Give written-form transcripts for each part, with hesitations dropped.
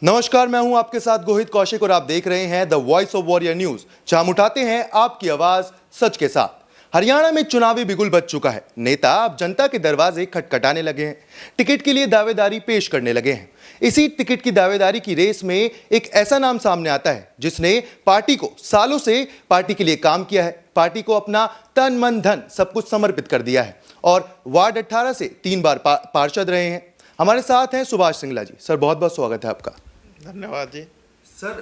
नमस्कार, मैं हूं आपके साथ गोहित कौशिक और आप देख रहे हैं the voice of warrior news, जहां हम उठाते हैं आपकी आवाज सच के साथ। हरियाणा में चुनावी बिगुल बज चुका है। नेता अब जनता के दरवाजे खटखटाने लगे हैं, टिकट के लिए दावेदारी पेश करने लगे हैं। इसी टिकट की दावेदारी की रेस में एक ऐसा नाम सामने आता है जिसने पार्टी को सालों से पार्टी के लिए काम किया है, पार्टी को अपना तन मन धन सब कुछ समर्पित कर दिया है और वार्ड 18 से 3 बार पार्षद रहे हैं। हमारे साथ हैं सुभाष सिंगला जी। सर, बहुत बहुत स्वागत है आपका। धन्यवाद जी। सर,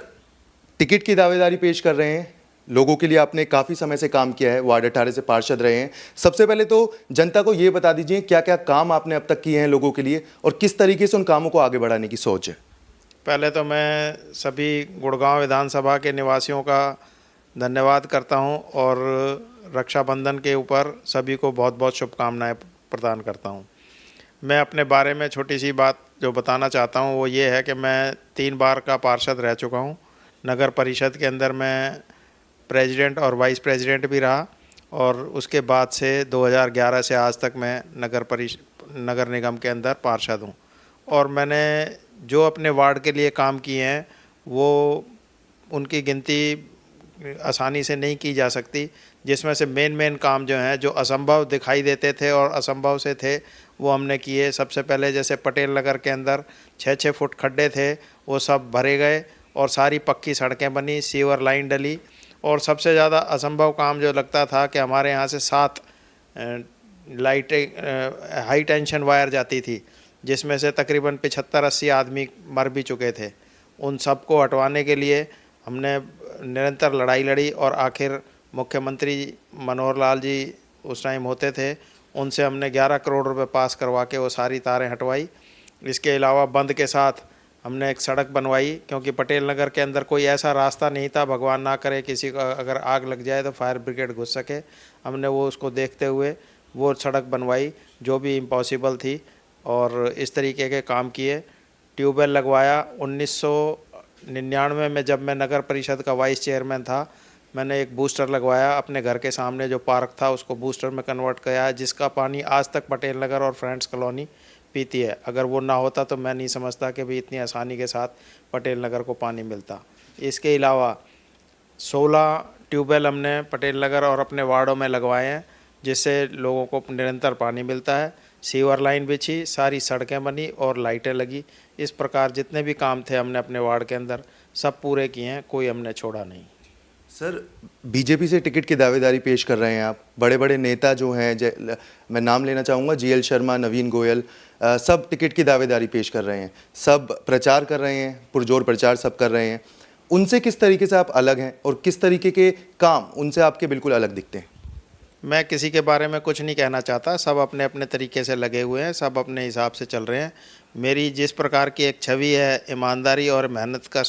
टिकट की दावेदारी पेश कर रहे हैं, लोगों के लिए आपने काफ़ी समय से काम किया है, वार्ड 18 से पार्षद रहे हैं। सबसे पहले तो जनता को ये बता दीजिए क्या क्या काम आपने अब तक किए हैं लोगों के लिए और किस तरीके से उन कामों को आगे बढ़ाने की सोच है। पहले तो मैं सभी गुड़गांव विधानसभा के निवासियों का धन्यवाद करता हूं और रक्षाबंधन के ऊपर सभी को बहुत बहुत शुभकामनाएं प्रदान करता हूं। मैं अपने बारे में छोटी सी बात जो बताना चाहता हूं वो ये है कि मैं 3 बार का पार्षद रह चुका हूं। नगर परिषद के अंदर मैं प्रेसिडेंट और वाइस प्रेसिडेंट भी रहा और उसके बाद से 2011 से आज तक मैं नगर निगम के अंदर पार्षद हूं। और मैंने जो अपने वार्ड के लिए काम किए हैं वो उनकी गिनती आसानी से नहीं की जा सकती, जिसमें से मेन काम जो हैं, जो असंभव दिखाई देते थे और असंभव से थे, वो हमने किए। सबसे पहले जैसे पटेल नगर के अंदर 6-6 फुट खड्डे थे, वो सब भरे गए और सारी पक्की सड़कें बनी, सीवर लाइन डली। और सबसे ज़्यादा असंभव काम जो लगता था कि हमारे यहाँ से 7 लाइटें हाई टेंशन वायर जाती थी, जिसमें से तकरीबन 75-80 आदमी मर भी चुके थे। उन सब को हटवाने के लिए हमने निरंतर लड़ाई लड़ी और आखिर मुख्यमंत्री मनोहर लाल जी उस टाइम होते थे, उनसे हमने 11 करोड़ रुपए पास करवा के वो सारी तारें हटवाई। इसके अलावा बंद के साथ हमने एक सड़क बनवाई, क्योंकि पटेल नगर के अंदर कोई ऐसा रास्ता नहीं था, भगवान ना करे किसी का अगर आग लग जाए तो फायर ब्रिगेड घुस सके। हमने वो उसको देखते हुए वो सड़क बनवाई जो भी इम्पॉसिबल थी और इस तरीके के काम किए। ट्यूबवेल लगवाया। 1999 में जब मैं नगर परिषद का वाइस चेयरमैन था, मैंने एक बूस्टर लगवाया अपने घर के सामने, जो पार्क था उसको बूस्टर में कन्वर्ट किया, जिसका पानी आज तक पटेल नगर और फ्रेंड्स कॉलोनी पीती है। अगर वो ना होता तो मैं नहीं समझता कि भी इतनी आसानी के साथ पटेल नगर को पानी मिलता। इसके अलावा 16 ट्यूबवेल हमने पटेल नगर और अपने वार्डों में लगवाए हैं, जिससे लोगों को निरंतर पानी मिलता है। सीवर लाइन बिछी, सारी सड़कें बनी और लाइटें लगी। इस प्रकार जितने भी काम थे हमने अपने वार्ड के अंदर सब पूरे किए हैं, कोई हमने छोड़ा नहीं। सर, बीजेपी से टिकट की दावेदारी पेश कर रहे हैं आप। बड़े बड़े नेता जो हैं, मैं नाम लेना चाहूँगा, जीएल शर्मा, नवीन गोयल, सब टिकट की दावेदारी पेश कर रहे हैं, सब प्रचार कर रहे हैं, पुरजोर प्रचार सब कर रहे हैं। उनसे किस तरीके से आप अलग हैं और किस तरीके के काम उनसे आपके बिल्कुल अलग दिखते हैं? मैं किसी के बारे में कुछ नहीं कहना चाहता, सब अपने अपने तरीके से लगे हुए हैं, सब अपने हिसाब से चल रहे हैं। मेरी जिस प्रकार की एक छवि है ईमानदारी और मेहनत का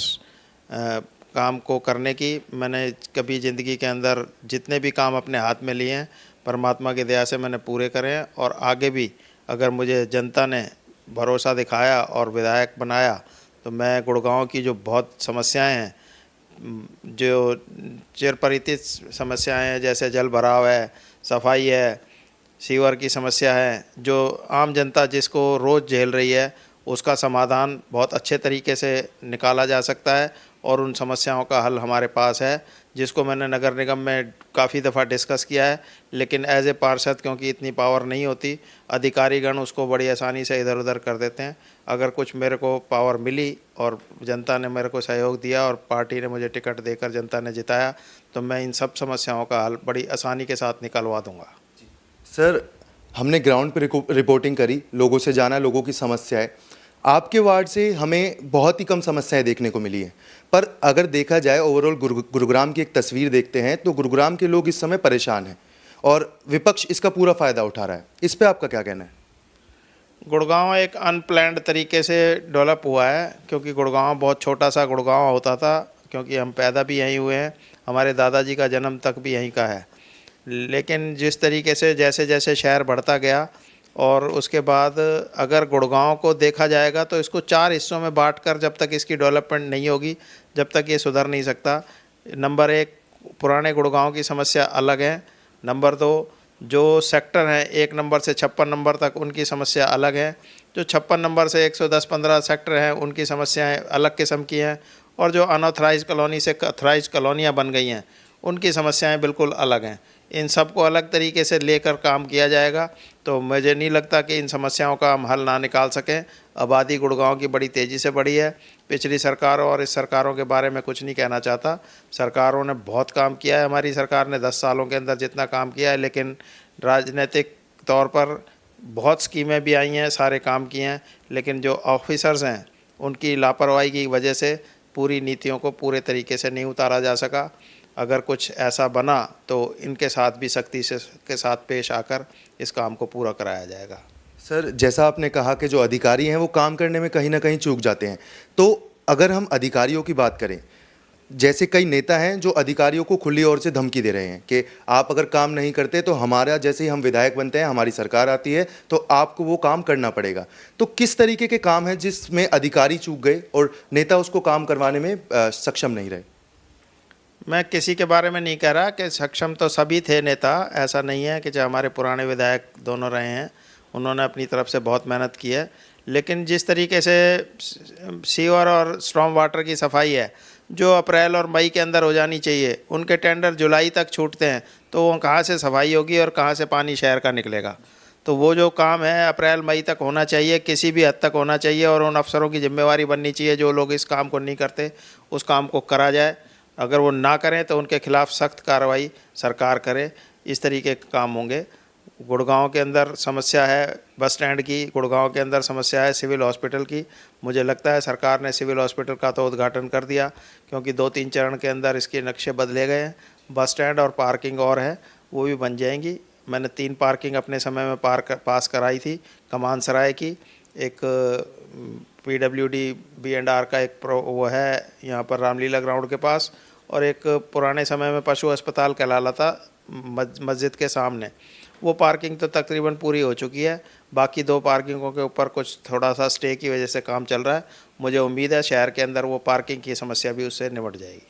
काम को करने की, मैंने कभी ज़िंदगी के अंदर जितने भी काम अपने हाथ में लिए हैं परमात्मा की दया से मैंने पूरे करे हैं। और आगे भी अगर मुझे जनता ने भरोसा दिखाया और विधायक बनाया तो मैं गुड़गांव की जो बहुत समस्याएं हैं, जो चिरपरिचित समस्याएं हैं, जैसे जल भराव है, सफाई है, सीवर की समस्या है, जो आम जनता जिसको रोज़ झेल रही है, उसका समाधान बहुत अच्छे तरीके से निकाला जा सकता है और उन समस्याओं का हल हमारे पास है, जिसको मैंने नगर निगम में काफ़ी दफ़ा डिस्कस किया है। लेकिन एज ए पार्षद क्योंकि इतनी पावर नहीं होती, अधिकारीगण उसको बड़ी आसानी से इधर उधर कर देते हैं। अगर कुछ मेरे को पावर मिली और जनता ने मेरे को सहयोग दिया और पार्टी ने मुझे टिकट देकर जनता ने जिताया, तो मैं इन सब समस्याओं का हल बड़ी आसानी के साथ निकलवा दूँगा। सर, हमने ग्राउंड पर रिपोर्टिंग करी, लोगों से जाना लोगों की समस्याएं। आपके वार्ड से हमें बहुत ही कम समस्याएं देखने को मिली हैं, पर अगर देखा जाए ओवरऑल गुरुग्राम की एक तस्वीर देखते हैं तो गुरुग्राम के लोग इस समय परेशान हैं और विपक्ष इसका पूरा फ़ायदा उठा रहा है। इस पे आपका क्या कहना है? गुड़गांव एक अनप्लैन्ड तरीके से डेवलप हुआ है, क्योंकि गुड़गांव बहुत छोटा सा गुड़गांव होता था, क्योंकि हम पैदा भी यहीं हुए हैं, हमारे दादाजी का जन्म तक भी यहीं का है। लेकिन जिस तरीके से जैसे जैसे शहर बढ़ता गया और उसके बाद अगर गुड़गांव को देखा जाएगा तो इसको 4 हिस्सों में बांटकर जब तक इसकी डेवलपमेंट नहीं होगी, जब तक ये सुधर नहीं सकता। नंबर 1, पुराने गुड़गांव की समस्या अलग है। नंबर 2, जो सेक्टर हैं 1 नंबर से 56 नंबर तक, उनकी समस्या अलग है। जो 56 नंबर से 110-15 सेक्टर हैं उनकी समस्याएं अलग किस्म की हैं, और जो अनऑथराइज कॉलोनी से ऑथराइज कॉलोनियाँ बन गई हैं उनकी समस्याएं बिल्कुल अलग हैं। इन सब को अलग तरीके से लेकर काम किया जाएगा, तो मुझे नहीं लगता कि इन समस्याओं का हम हल ना निकाल सकें। आबादी गुड़गांव की बड़ी तेज़ी से बढ़ी है। पिछली सरकारों और इस सरकारों के बारे में कुछ नहीं कहना चाहता। सरकारों ने बहुत काम किया है, हमारी सरकार ने 10 सालों के अंदर जितना काम किया है, लेकिन राजनीतिक तौर पर बहुत स्कीमें भी आई हैं, सारे काम किए हैं, लेकिन जो ऑफिसर्स हैं उनकी लापरवाही की वजह से पूरी नीतियों को पूरे तरीके से नहीं उतारा जा सका। अगर कुछ ऐसा बना तो इनके साथ भी सख्ती से के साथ पेश आकर इस काम को पूरा कराया जाएगा। सर, जैसा आपने कहा कि जो अधिकारी हैं वो काम करने में कहीं ना कहीं चूक जाते हैं, तो अगर हम अधिकारियों की बात करें, जैसे कई नेता हैं जो अधिकारियों को खुली ओर से धमकी दे रहे हैं कि आप अगर काम नहीं करते तो हमारा, जैसे ही हम विधायक बनते हैं, हमारी सरकार आती है तो आपको वो काम करना पड़ेगा। तो किस तरीके के काम हैं जिसमें अधिकारी चूक गए और नेता उसको काम करवाने में सक्षम नहीं रहे? मैं किसी के बारे में नहीं कह रहा कि सक्षम तो सभी थे नेता, ऐसा नहीं है कि जो हमारे पुराने विधायक दोनों रहे हैं उन्होंने अपनी तरफ से बहुत मेहनत की है, लेकिन जिस तरीके से सीवर और स्टॉर्म वाटर की सफाई है जो अप्रैल और मई के अंदर हो जानी चाहिए, उनके टेंडर जुलाई तक छूटते हैं, तो वो कहाँ से सफाई होगी और कहाँ से पानी शहर का निकलेगा। तो वो जो काम है अप्रैल मई तक होना चाहिए, किसी भी हद तक होना चाहिए, और उन अफसरों की जिम्मेवारी बननी चाहिए जो लोग इस काम को नहीं करते उस काम को करा जाए। अगर वो ना करें तो उनके खिलाफ सख्त कार्रवाई सरकार करे। इस तरीके के काम होंगे। गुड़गांव के अंदर समस्या है बस स्टैंड की, गुड़गांव के अंदर समस्या है सिविल हॉस्पिटल की। मुझे लगता है सरकार ने सिविल हॉस्पिटल का तो उद्घाटन कर दिया, क्योंकि 2-3 चरण के अंदर इसके नक्शे बदले गए हैं। बस स्टैंड और पार्किंग और है, वो भी बन जाएंगी। मैंने 3 पार्किंग अपने समय में पास कराई थी। कमान सराय की एक PWD B&R का एक वो है यहाँ पर रामलीला ग्राउंड के पास, और एक पुराने समय में पशु अस्पताल कहलाता था मस्जिद के सामने। वो पार्किंग तो तकरीबन पूरी हो चुकी है। बाकी 2 पार्किंगों के ऊपर कुछ थोड़ा सा स्टे की वजह से काम चल रहा है। मुझे उम्मीद है शहर के अंदर वो पार्किंग की समस्या भी उससे निपट जाएगी।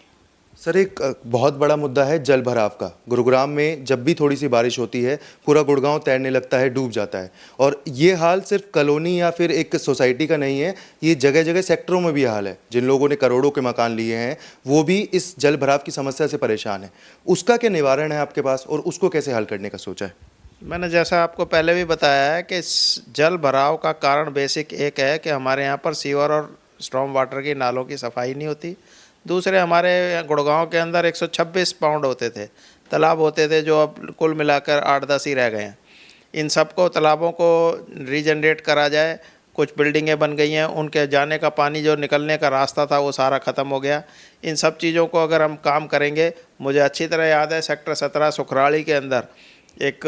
सर, एक बहुत बड़ा मुद्दा है जल भराव का। गुरुग्राम में जब भी थोड़ी सी बारिश होती है पूरा गुड़गांव तैरने लगता है, डूब जाता है। और ये हाल सिर्फ कॉलोनी या फिर एक सोसाइटी का नहीं है, ये जगह जगह सेक्टरों में भी हाल है। जिन लोगों ने करोड़ों के मकान लिए हैं वो भी इस जल भराव की समस्या से परेशान है। उसका क्या निवारण है आपके पास और उसको कैसे हल करने का सोचा है? मैंने जैसा आपको पहले भी बताया है कि जल भराव का कारण बेसिक एक है कि हमारे यहाँ पर सीवर और स्टॉर्म वाटर की नालों की सफाई नहीं होती। दूसरे, हमारे गुड़गांव के अंदर 126 पाउंड होते थे, तालाब होते थे, जो अब कुल मिलाकर 8-10 ही रह गए हैं। इन सब को, तालाबों को रीजनरेट करा जाए। कुछ बिल्डिंगें बन गई हैं, उनके जाने का पानी जो निकलने का रास्ता था वो सारा ख़त्म हो गया। इन सब चीज़ों को अगर हम काम करेंगे, मुझे अच्छी तरह याद है सेक्टर 17 सुखराली के अंदर एक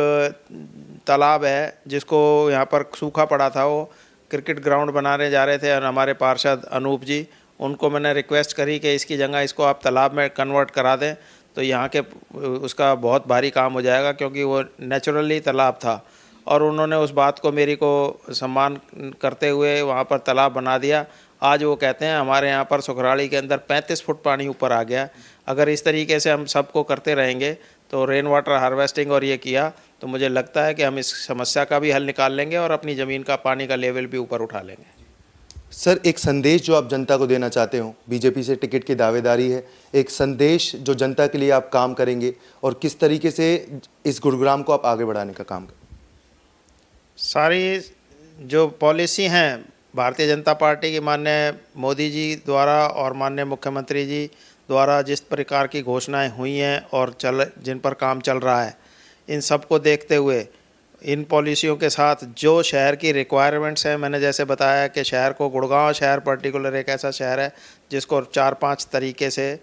तालाब है जिसको यहाँ पर सूखा पड़ा था, वो क्रिकेट ग्राउंड बनाने जा रहे थे, और हमारे पार्षद अनूप जी, उनको मैंने रिक्वेस्ट करी कि इसकी जगह इसको आप तालाब में कन्वर्ट करा दें, तो यहाँ के उसका बहुत भारी काम हो जाएगा, क्योंकि वो नेचुरली तालाब था। और उन्होंने उस बात को मेरी को सम्मान करते हुए वहाँ पर तालाब बना दिया। आज वो कहते हैं हमारे यहाँ पर सुखराली के अंदर 35 फुट पानी ऊपर आ गया। अगर इस तरीके से हम सबको करते रहेंगे तो रेन वाटर हार्वेस्टिंग और ये किया, तो मुझे लगता है कि हम इस समस्या का भी हल निकाल लेंगे और अपनी ज़मीन का पानी का लेवल भी ऊपर उठा लेंगे। सर, एक संदेश जो आप जनता को देना चाहते हो, बीजेपी से टिकट की दावेदारी है, एक संदेश जो जनता के लिए आप काम करेंगे और किस तरीके से इस गुरुग्राम को आप आगे बढ़ाने का काम करें? सारी जो पॉलिसी हैं भारतीय जनता पार्टी की माननीय मोदी जी द्वारा और माननीय मुख्यमंत्री जी द्वारा जिस प्रकार की घोषणाएं हुई हैं और जिन पर काम चल रहा है, इन सब को देखते हुए, इन पॉलिसियों के साथ जो शहर की रिक्वायरमेंट्स हैं, मैंने जैसे बताया कि शहर को, गुड़गांव शहर पर्टिकुलर एक ऐसा शहर है जिसको 4-5 तरीके से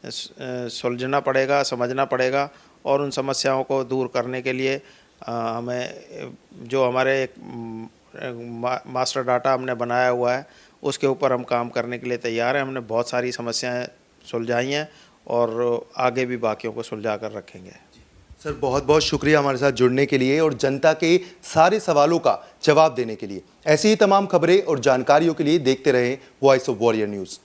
सुलझना पड़ेगा, समझना पड़ेगा, और उन समस्याओं को दूर करने के लिए हमें जो हमारे एक मास्टर डाटा हमने बनाया हुआ है उसके ऊपर हम काम करने के लिए तैयार हैं। हमने बहुत सारी समस्याएं सुलझाई हैं और आगे भी बाकियों को सुलझा कर रखेंगे। सर, बहुत बहुत शुक्रिया हमारे साथ जुड़ने के लिए और जनता के सारे सवालों का जवाब देने के लिए। ऐसी ही तमाम खबरें और जानकारियों के लिए देखते रहें वॉइस ऑफ वॉरियर न्यूज़।